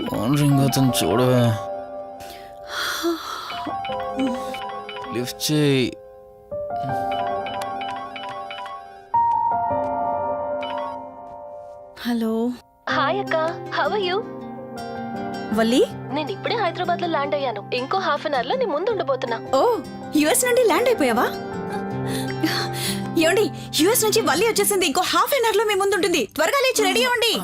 Phone ring అవుతుంది చూడవే. Lift చేయి. హలో. హాయ్ అక్క, హౌ ఆర్ యు? వల్లి, నేను ఇప్పుడే హైదరాబాద్ లో ల్యాండ్ అయ్యాను. ఇంకో హాఫ్ అన్ అవర్ లో నీ ముందు ఉండబోతున్నా. ఓ యుఎస్ నుండి ల్యాండ్ అయిపోయావా? ఏమండి, యుఎస్ నుంచి వల్లి వచ్చేసింది. ఇంకో హాఫ్ అన్ అవర్ లో మీ ముందు ఉంటుంది. త్వరగా లేచి రెడీ అవ్వండి.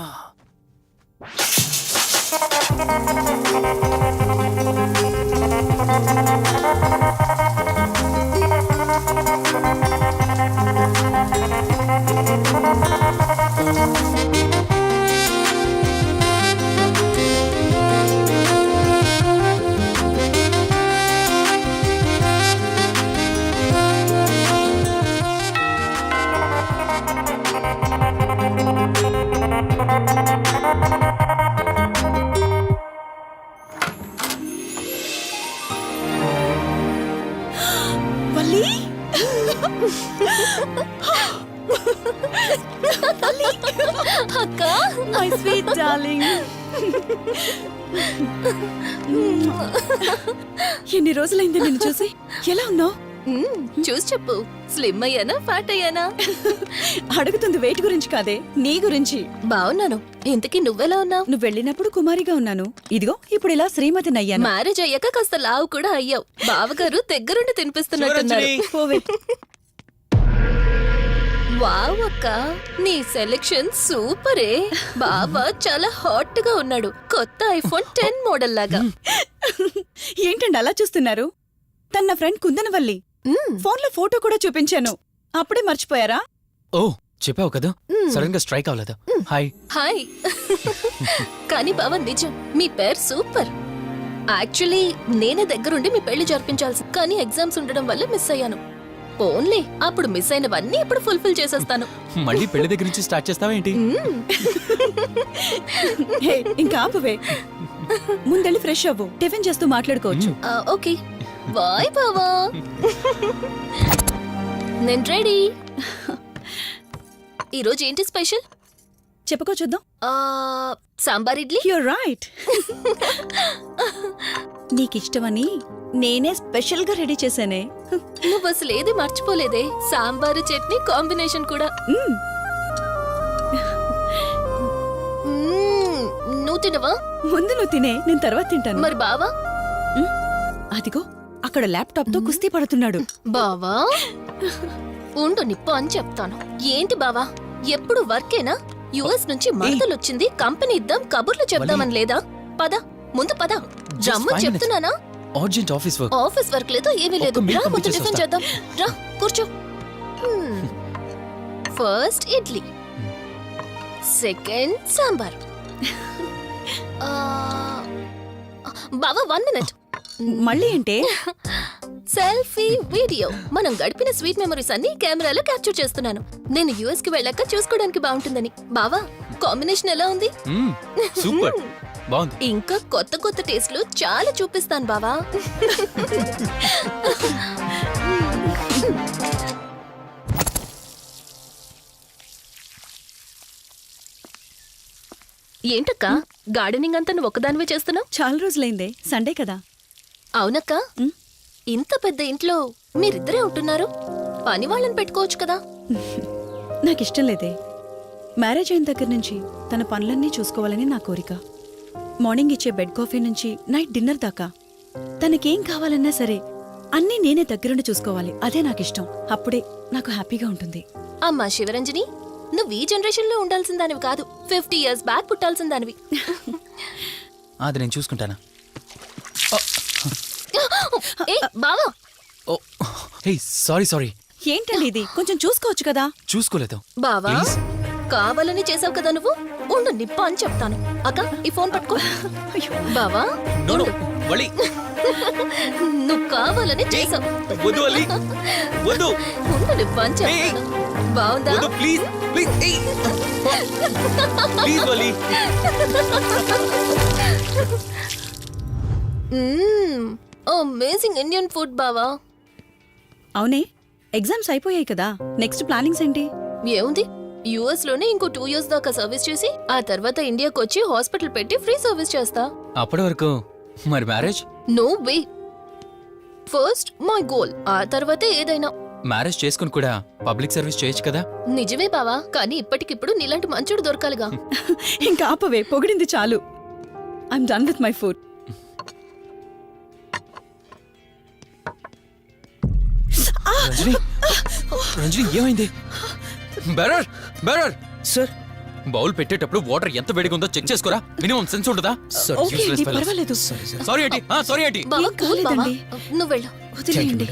వల్లి, అక్క, మై స్వీట్ డార్లింగ్. ఎన్ని రోజులైంది నిన్ను చూసి. ఎలా ఉన్నావు? చూసి చెప్పు. స్లిమ్ అయ్యానా, ఫ్యాట్ అయ్యానా? అడుగుతుంది వెయిట్ గురించి కాదే, నీ గురించి. బాగున్నాను. ఇంతకీ నువ్వెలా ఉన్నావు? నువ్వు వెళ్ళినప్పుడు కుమారిగా ఉన్నాను. ఇదిగో ఇప్పుడు ఇలా శ్రీమతిని అయ్యాను. మ్యారేజ్ అయ్యాక కాస్త లావు కూడా అయ్యావు. బావగారు దగ్గరుండి తినిపిస్తున్నట్టున్నారు. పోవే. వావ్ అక్క, నీ సెలెక్షన్ సూపరే. బావ చాలా హాట్ గా ఉన్నాడు. కొత్త ఐఫోన్ 10 మోడల్ లాగా. ఏంటండి అలా చూస్తున్నారు? తన ఫ్రెండ్ కుందనవల్లి. ఫోన్ లో ఫోటో కూడా చూపించాను. అప్పుడే మర్చిపోయారా? ఓ చెప్పావు కదా, సడన్ గా స్ట్రైక్ అవ్వలేదు. హాయ్. హాయ్. కానీ బావ నిజం, మీ పేరు సూపర్. యాక్చువల్లీ నేనే దగ్గరుండి మీ పెళ్లి జరిపించాల్సి, కానీ ఎగ్జామ్స్ ఉండడం వల్ల మిస్ అయ్యాను. ఓన్లీ అప్పుడు మిస్ అయినవన్నీ ఇప్పుడు ఫుల్ఫిల్ చేసేస్తాను. మళ్ళీ పెళ్లి దగ్గర నుంచి స్టార్ట్ చేస్తావా ఏంటి? హే, ఇంకా ఆపువే. ముందెళ్ళి ఫ్రెష్ అవ్వు. టిఫిన్ చేస్తూ మాట్లాడుకోవచ్చు. ఓకే బాయ్ బావా. నేను రెడీ. ఈరోజు ఏంటి స్పెషల్? చెప్పుకో చూద్దాం. సాంబార్ ఇడ్లీ. You're right. నీకిష్టమని నేనే స్పెషల్ గా రెడీ చేశానే. నువ్వు అసలు ఏది మర్చిపోలేదే. సాంబారు చట్నీ కాంబినేషన్ కూడా. నువ్వు తినవా? ముందు నువ్వు తినే, నేను తర్వాత తింటాను. మరి బావా? అదిగో అక్కడ ల్యాప్టాప్ తో కుస్తీ పడుతున్నాడు. బావా ఉండు, నిప్పు అని చెప్తాను. ఏంటి బావా, ఎప్పుడు వర్కేనా? యుఎస్ నుంచి మరదలొచ్చింది, కంపెనీ ఇద్దాం, కబుర్లు చెప్దామని లేదా? పద ముందు పద. రమ్ము చెప్తున్నానా? Urgent office work. Office work లేదు, ఏమీ లేదు. రా ముందు టిఫిన్ చేద్దాం. రా కూర్చో. First idli, second sambar. బావా 1 మినిట్. మళ్ళీ ఏంటే? Selfie video. మనం గడిపిన స్వీట్ మెమరీస్ అన్ని కెమెరాలో క్యాప్చర్ చేస్తున్నాను. నేను యుఎస్ కి వెళ్ళాక చూసుకోవడానికి బాగుంటుందని. బావా కాంబినేషన్ ఎలా ఉంది? సూపర్ బాగుంది. ఇంకా కొత్త కొత్త టేస్ట్లు చాలా చూపిస్తాను బావా. ఏంటక్క, గార్డెనింగ్ అంతా నువ్వు ఒక్కదానివే చేస్తున్నావు? చాలా రోజులైందే, సండే కదా. అవునక్క, ఇంత పెద్ద ఇంట్లో మీరిద్దరే ఉంటున్నారు. పని వాళ్ళని పెట్టుకోవచ్చు కదా. నాకిష్టం లేదే. మ్యారేజ్ అయిన దగ్గర నుంచి తన పనులన్నీ చూసుకోవాలని నా కోరిక. మార్నింగ్ ఇచ్చే బెడ్ కాఫీ నుంచి నైట్ డిన్నర్ దాకా తనకేం కావాలన్నా సరే అన్నీ నేనే దగ్గరుండి చూసుకోవాలి. అదే నాకిష్టం. అప్పుడే నాకు హ్యాపీగా ఉంటుంది. అమ్మా శివరంజని, నువ్వు ఈ జనరేషన్ లో ఉండాల్సిన దానివి కాదు, 50 years బ్యాక్ పుట్టాల్సిన దానివి. అది నేను చూసుకుంటానా? బావా. సారీ. ఏంటండి ఇది? కొంచెం చూసుకోవచ్చు కదా. చూసుకోలేదు బావా, కావాలని చేసావు కదా నువ్వు. ఉండు నిప్ప అని చెప్తాను. అక్క ఈ ఫోన్ పట్టుకో. బావా ఉండు. నువ్వు కావాలని చేసావు. ఉండు నిప్ప అని చెప్తాను. బావుందా? అమేజింగ్ ఇండియన్ ఫుడ్ బావా. అవునే, ఎగ్జామ్స్ అయిపోయాయి కదా. నెక్స్ట్ ప్లానింగ్స్ ఏంటి? ఏముంది, యుఎస్ లోనే ఇంకో 2 years దాకా సర్వీస్ చేసి ఆ తర్వాత ఇండియాకి వచ్చి హాస్పిటల్ పెట్టి ఫ్రీ సర్వీస్ చేస్తా. అప్పటి వరకు మరి marriage? No way. First my goal, ఆ తర్వాతే ఏదైనా. మ్యారేజ్ చేసుకుని కూడా పబ్లిక్ సర్వీస్ చేయొచ్చు కదా. నిజమే బావా, కానీ ఇప్పటికిప్పుడు నీలాంటి మంచోడు దొరకాలిగా. ఇంకా ఆపవే, పొగిడింది చాలు. I'm done with my food. Ranjani, Ranjani ఏమైంది? బెరర్ బెరర్ సార్ బౌల్ పెట్టేటప్పుడు వాటర్ ఎంత వేడిగా ఉందో చెక్ చేసుకోరా. మినిమం సెన్స్ ఉంటుందా? ఓకే అండి, పర్వాలేదు. సారీ ఏంటి, సారీ ఏంటి. బావా ఏం కూల్ బావా, కాలేదండి. నువ్వు వెళ్ళు. వదిలేయండి.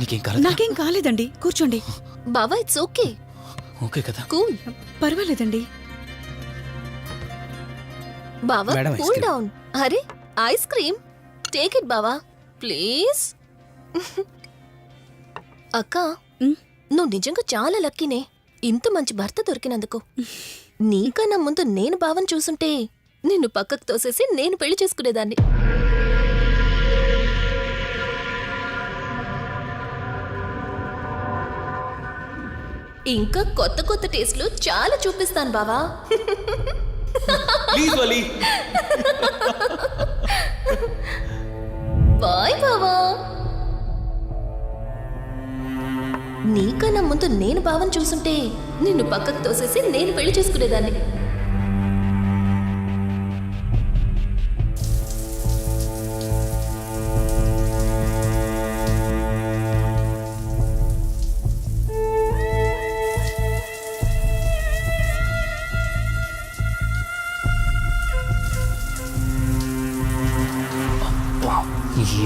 నీకేం కాలేదు? నాకేం కాలేదండి, కూర్చోండి. బావా ఇట్స్ ఓకే, ఓకే కదా. కూల్. పర్వాలేదండి. బావా madam, ice cool cream. Down. అరే ఐస్ క్రీమ్, టేక్ ఇట్ బావా ప్లీజ్. అక్క, ఉమ్, నువ్వు నిజంగా చాలా లక్కీనే, ఇంత మంచి భర్త దొరికినందుకు. నీకన్నా ముందు నేను బావని చూసుంటే నిన్ను పక్కకు తోసేసి నేను పెళ్లి చేసుకునేదాన్ని. ఇంకా కొత్త కొత్త టేస్ట్లు చాలా చూపిస్తాను బావా. Please Vali. బాయ్ బావా. నీకన్నా ముందు నేను బావని చూసుంటే నిన్ను పక్కకు తోసేసి నేను పెళ్లి చేసుకునేదాన్ని.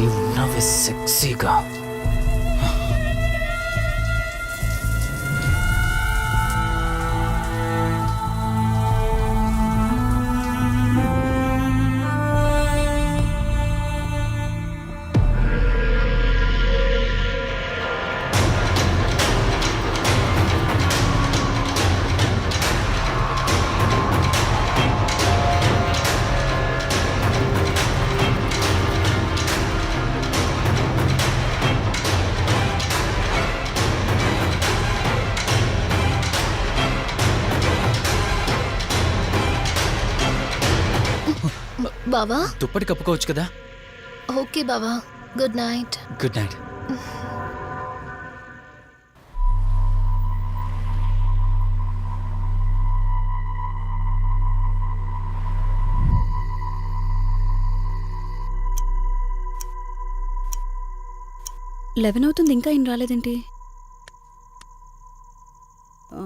ఏమున్నావే సెక్సీగా. బావా దుప్పటి కప్పుకోవచ్చు కదా. ఓకే బావా, good night. Good night. Eleven అవుతుంది, ఇంకా ఏం రాలేదేంటి? ఆ.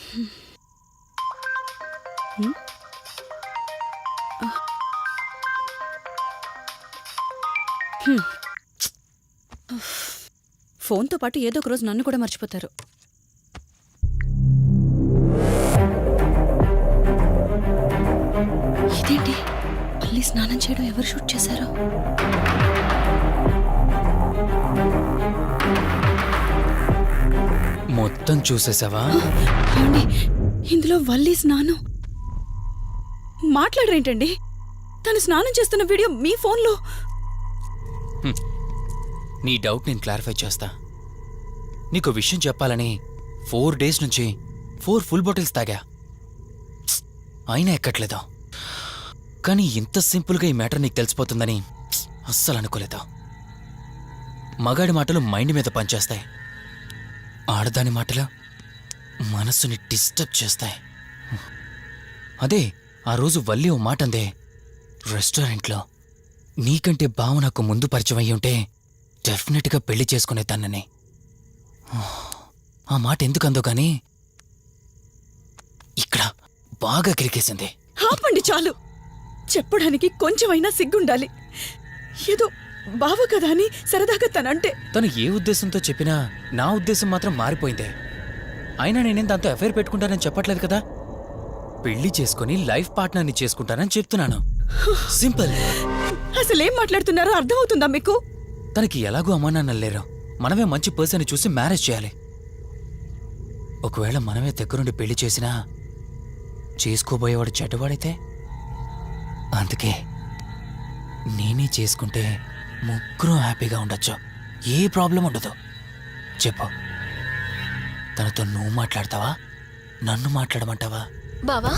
హ్మ్. హ్మ్. ఫోన్తో పాటు ఏదో ఒక రోజు నన్ను కూడా మర్చిపోతారు. ఇదేంటి, మళ్ళీ స్నానం చేయడం ఎవరు షూట్ చేశారో? మొత్తం చూసేసావా? ఏమండి, ఇందులో వల్లి స్నానం మాట్లాడరేంటండి? తను స్నానం చేస్తున్న వీడియో మీ ఫోన్లో. నీ డౌట్ నేను క్లారిఫై చేస్తా. నీకు విషయం చెప్పాలని 4 days నుంచి 4 full బాటిల్స్ తాగా, అయినా ఎక్కట్లేదు. కానీ ఇంత సింపుల్గా ఈ మ్యాటర్ నీకు తెలిసిపోతుందని అస్సలు అనుకోలేదు. మగాడి మాటలు మైండ్ మీద పనిచేస్తాయి, ఆడదాని మాటలు మనస్సుని డిస్టర్బ్ చేస్తాయి. అదే ఆ రోజు వల్లి ఓ మాట అందే రెస్టారెంట్లో, నీకంటే బావ నాకు ముందు పరిచయం అయ్యి ఉంటే డెఫినెట్గా పెళ్లి చేసుకునేదాన్నని. ఆ మాట ఎందుకందో కానీ ఇక్కడ బాగా కిరికేసింది. ఆపండి చాలు, చెప్పడానికి కొంచెమైనా సిగ్గుండాలి. ఏదో బావ కదా అని సరదాగా తనంటే. తను ఏ ఉద్దేశంతో చెప్పినా నా ఉద్దేశం మాత్రం మారిపోయిందే. అయినా నేనేం దాంతో అఫైర్ పెట్టుకుంటానని చెప్పట్లేదు కదా. పెళ్లి చేసుకుని లైఫ్ పార్ట్నర్ని చేసుకుంటానని చెప్తున్నాను. సింపుల్. అసలేం మాట్లాడుతున్నారో అర్థమవుతుందా మీకు? తనకి ఎలాగో అమ్మా నాన్నలు లేరు, మనమే మంచి పర్సన్ చూసి మ్యారేజ్ చేయాలి. ఒకవేళ మనమే దగ్గరుండి పెళ్లి చేసినా చేసుకోబోయేవాడు చెడ్డవాడైతే. అందుకే నేనే చేసుకుంటే ముగ్గురం హ్యాపీగా ఉండొచ్చు, ఏ ప్రాబ్లం ఉండదు. చెప్పు, తనతో నువ్వు మాట్లాడతావా నన్ను మాట్లాడమంటావా? బావా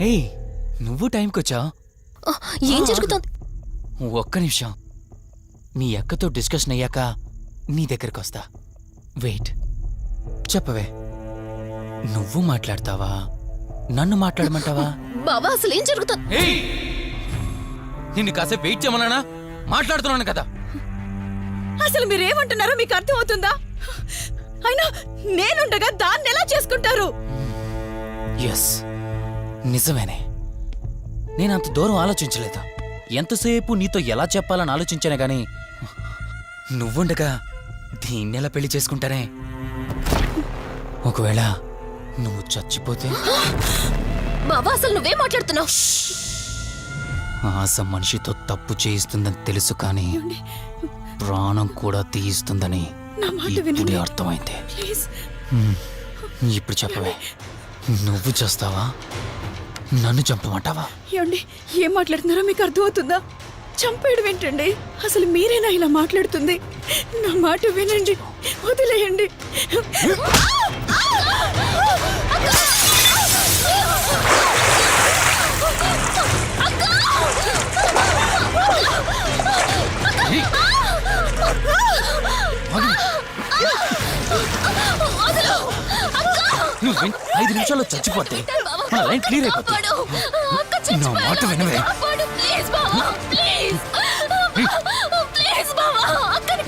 హే, నువ్వు టైంకొచ్చావు. ఆ, ఏం జరుగుతోంది? ఒక్క నిమిషం. మీ అక్కతో డిస్కషన్ అయ్యాక నీ దగ్గరికి వస్తా. వెయిట్, చెప్పవే, నువ్వు మాట్లాడతావా నన్ను మాట్లాడమంటావా? బావా అసలు ఏం జరుగుతోంది? ఏయ్! నిన్ను కాసేపు వెయిట్ చేయమన్నానా? మాట్లాడుతున్నాను కదా. అసలు మీరేమంటున్నారో మీకు అర్థమవుతుందా? అయినా నేనుండగా దాన్ని ఎలా చేసుకుంటారు? ఎస్, నిజమేనే. నేనంత దూరం ఆలోచించలేదు. ఎంతసేపు నీతో ఎలా చెప్పాలని ఆలోచించానే గాని నువ్వుండగా దీన్నెలా పెళ్లి చేసుకుంటానే? ఒకవేళ నువ్వు చచ్చిపోతే? బావా అసలు నువ్వేం మాట్లాడుతున్నావు? ఆశ మనిషితో తప్పు చేయిస్తుందని తెలుసు కానీ ప్రాణం కూడా తీయిస్తుందని నా మాట ఇప్పుడే వినండి అర్థమైంది. ప్లీజ్. ఇప్పుడు చెప్పవే, నువ్వు చేస్తావా నన్ను చంపమంటావా? ఏమండి, ఏం మాట్లాడుతున్నారో మీకు అర్థమవుతుందా? చంపేయడం ఏంటండి? అసలు మీరేనా ఇలా మాట్లాడుతుంది? నా మాట వినండి, వదిలేయండి. నువ్వు 5 నిమిషాల్లో చచ్చిపోతే మన లైన్ క్లియర్ అయిపోతుంది. నా మాట వినవే. ప్లీజ్ బావా, ప్లీజ్ ప్లీజ్ బావా, అక్కని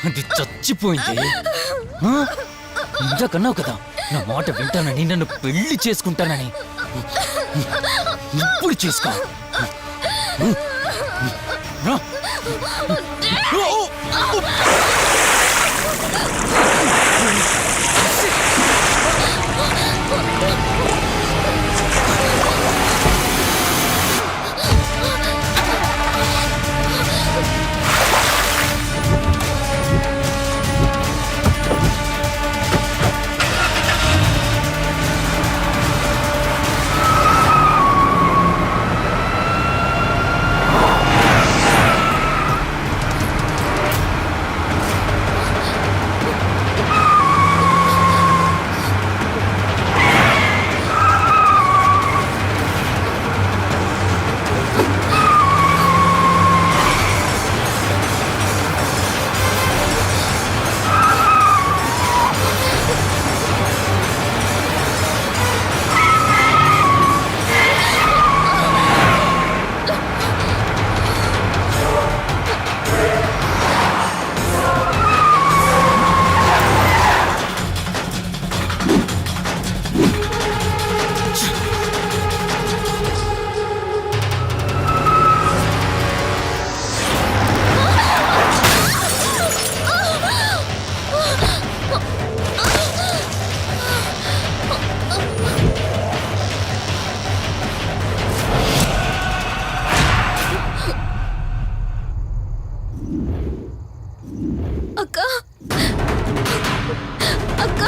అది చచ్చిపోయింది. ఇంతకన్నావు కదా నా మాట వింటానని, నన్ను పెళ్లి చేసుకుంటానని. ఇప్పుడు చేసుకో. అక్క అక్క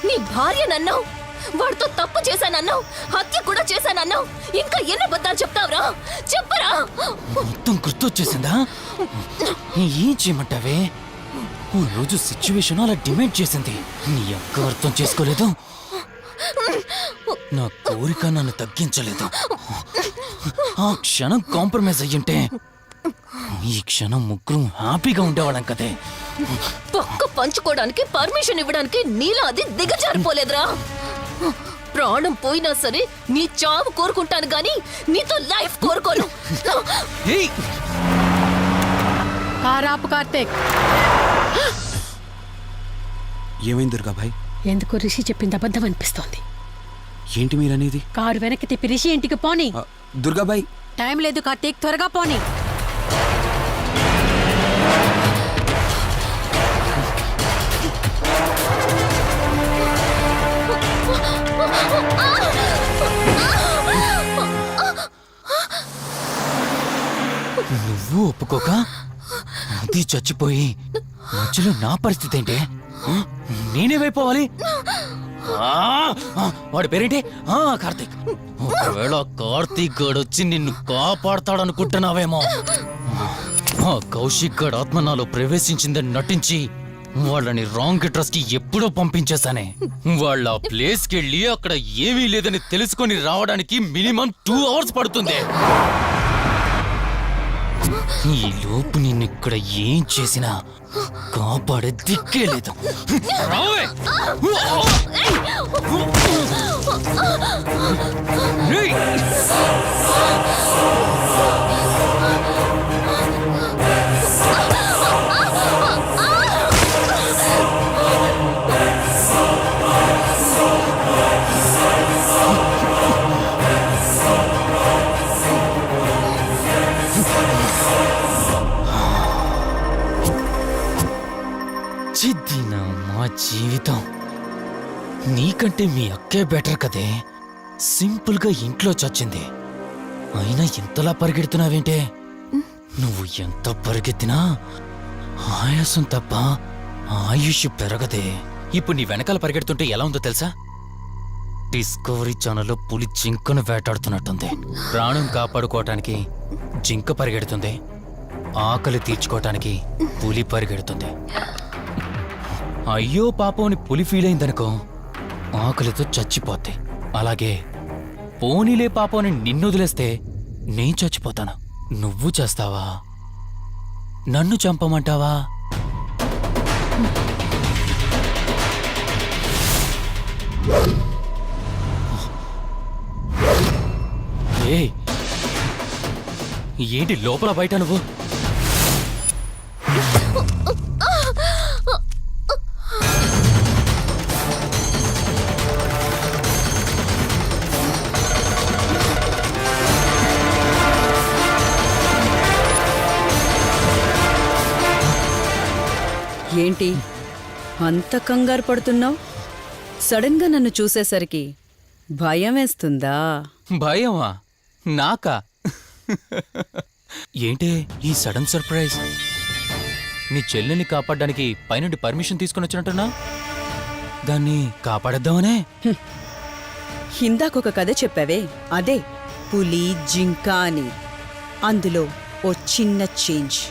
నీ భార్య నన్నావు, వాడితో తప్పు చేశానన్నావు, హత్య కూడా చేశానన్నావు. ఇంకా ఎన్ని అబద్ధాలు చెప్తావురా? చెప్పరా? మొత్తం గుర్తొచ్చేసిందా? ఏం చేయమంటావే? ఓ రోజు సిచ్యువేషన్ అలా డిమాండ్ చేసింది. నీ అక్క అర్థం చేసుకోలేదు. నా కోరిక నన్ను తగ్గించలేదు. ఆ క్షణం కాంప్రమైజ్ అయ్యుంటే ఈ క్షణం ముగ్గురు హ్యాపీగా ఉండేవాళ్ళం కదే. పక్క పంచుకోవడానికి పర్మిషన్ ఇవ్వడానికి నీలా అది దిగజారిపోలేదురా. ప్రాణం పోయినా సరే నీ చావు కోరుకుంటాను గాని నీతో లైఫ్ కోరుకోను. ఏయ్! కారాపు కార్తీక్, ఏమైంది దుర్గాభాయ్? ఎందుకు రిషి చెప్పింది అబద్ధం అనిపిస్తోంది. ఏంటి మీరనేది? కారు వెనక్కి తిప్పి రిషి ఇంటికి పోని. దుర్గాభాయ్, టైం లేదు కార్తీక్, త్వరగా పోని. నువ్వు ఒప్పుకోక అది చచ్చిపోయి మధ్యలో నా పరిస్థితి ఏంటి? నేనేమైపోవాలి? వాడి పేరేంటి? కార్తీక్. ఒకవేళ కార్తీక్ గడు వచ్చి నిన్ను కాపాడతాడనుకుంటున్నావేమో. కౌశిక్ గడ్ ఆత్మ నాలో ప్రవేశించిందని నటించి వాళ్ళని రాంగ్ అడ్రస్ కి ఎప్పుడో పంపించేశానే. వాళ్ళ ప్లేస్ కి వెళ్ళి అక్కడ ఏమీ లేదని తెలుసుకొని రావడానికి మినిమం 2 hours పడుతుంది. ఈ లోపు నిన్నిక్కడ ఏం చేసినా కాపాడే దిక్కే లేదు. రావే! రేయ్! చిద్దిన మా జీవితం. నీకంటే మీ అక్కే బెటర్ కదే. సింపుల్ గా ఇంట్లో చచ్చింది. అయినా ఇంతలా పరిగెడుతున్నావేంటే? నువ్వు ఎంత పరిగెత్తినా ఆయాసం తప్ప ఆయుష్ పెరగదే. ఇప్పుడు నీ వెనకాల పరిగెడుతుంటే ఎలా ఉందో తెలుసా? డిస్కవరీ ఛానల్లో పులి జింకను వేటాడుతున్నట్టుంది. ప్రాణం కాపాడుకోవటానికి జింక పరిగెడుతుంది, ఆకలి తీర్చుకోవటానికి పులి పరిగెడుతుంది. అయ్యో పాపం అని పులి ఫీల్ అయిందనుకో, ఆకలితో చచ్చిపోద్ది. అలాగే పోనీలే పాపం అని నిన్ను వదిలేస్తే నేను చచ్చిపోతాను. నువ్వు చేస్తావా? నన్ను చంపమంటావా? ఏ ఏంటి లోపల బయట నువ్వు? ఏంటి అంత కంగారు పడుతున్నావు? సడన్ గా నన్ను చూసేసరికి భయం వేస్తుందా? భయమా? నాకా? ఏంటి ఈ సడన్ సర్ప్రైజ్? నీ చెల్లెల్ని కాపాడడానికి పైనుండి పర్మిషన్ తీసుకుని వచ్చినట్టున్నా? దాన్ని కాపాడేద్దామనే? ఇందాకొక కథ చెప్పావే, అదే పులి జింక అని. అందులో ఓ చిన్న చేంజ్.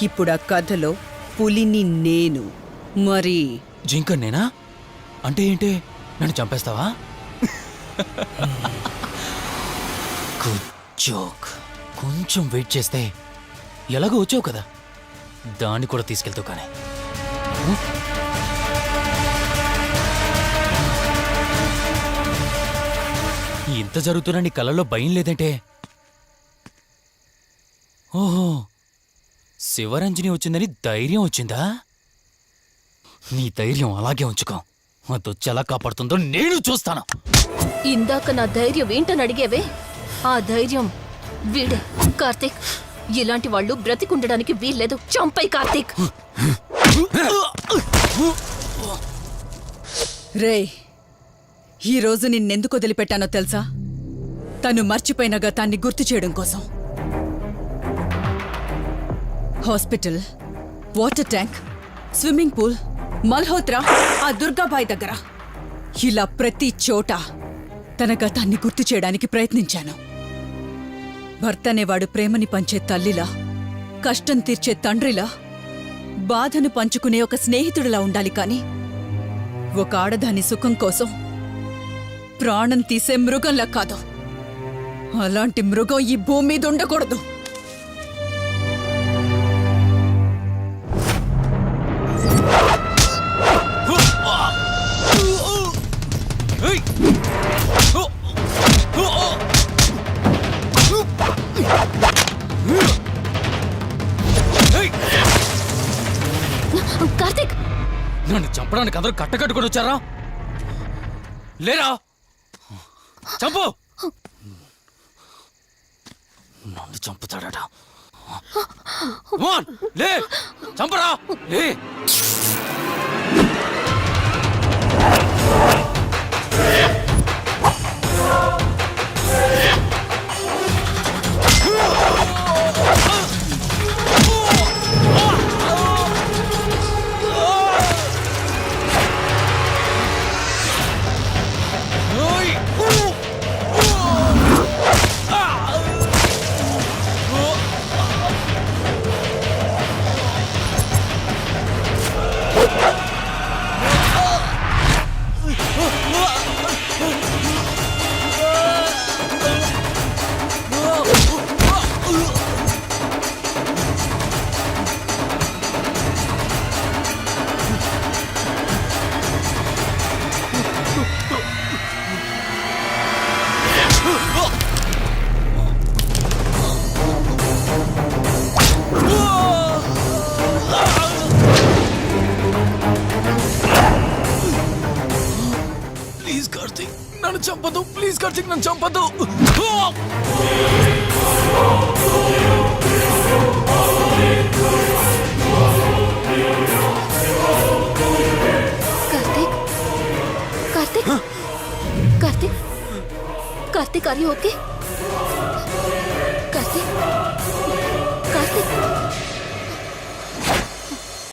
ఇప్పుడు ఆ కథలో పులిని నేను. మరి జింక నేనా? అంటే ఏంటి? నన్ను చంపేస్తావా? Good joke. కొంచెం వెయిట్ చేస్తే ఎలాగో వచ్చావు కదా, దాన్ని కూడా తీసుకెళ్తావు. కానీ ఇంత జరుగుతున్నా నీ కళ్ళల్లో భయం లేదంటే? ఓహో, శివరంజని వచ్చిందని ధైర్యం వచ్చిందా? నీ ధైర్యం అలాగే ఉంచుకో. అదొచ్చి ఎలా కాపాడుతుందో నేను చూస్తాను. ఇందాక నా ధైర్యం ఏంటని అడిగేవే, ఆ ధైర్యం వీడే. కార్తీక్, ఇలాంటి వాళ్ళు బ్రతికుండడానికి వీల్లేదు. చంపై కార్తీక్. రేయ్, ఈరోజు నిన్నెందుకు వదిలిపెట్టానో తెలుసా? తను మర్చిపోయిన గతాన్ని గుర్తు చేయడం కోసం. Hospital, water tank, swimming pool, Malhotra, ఆ దుర్గాబాయ్ దగ్గర, ఇలా ప్రతి చోట తన గతాన్ని గుర్తు చేయడానికి ప్రయత్నించాను. భర్త అనేవాడు ప్రేమని పంచే తల్లిలా, కష్టం తీర్చే తండ్రిలా, బాధను పంచుకునే ఒక స్నేహితుడిలా ఉండాలి. కాని ఒక ఆడదాని సుఖం కోసం ప్రాణం తీసే మృగంలా కాదు. అలాంటి మృగం ఈ భూమి మీద ఉండకూడదు. కార్తీక్, నన్ను చంపడానికి అందరూ కట్టకట్టుకొని వచ్చారా? లేరా? చంపు! నన్ను చంపుతాడట. లే, చంపరా! లే! నన్ను చంపదు ప్లీజ్ కార్తిక్ నన్ను చంపదు Karthik Karthik Karthik Karthik are you okay Karthik Karthik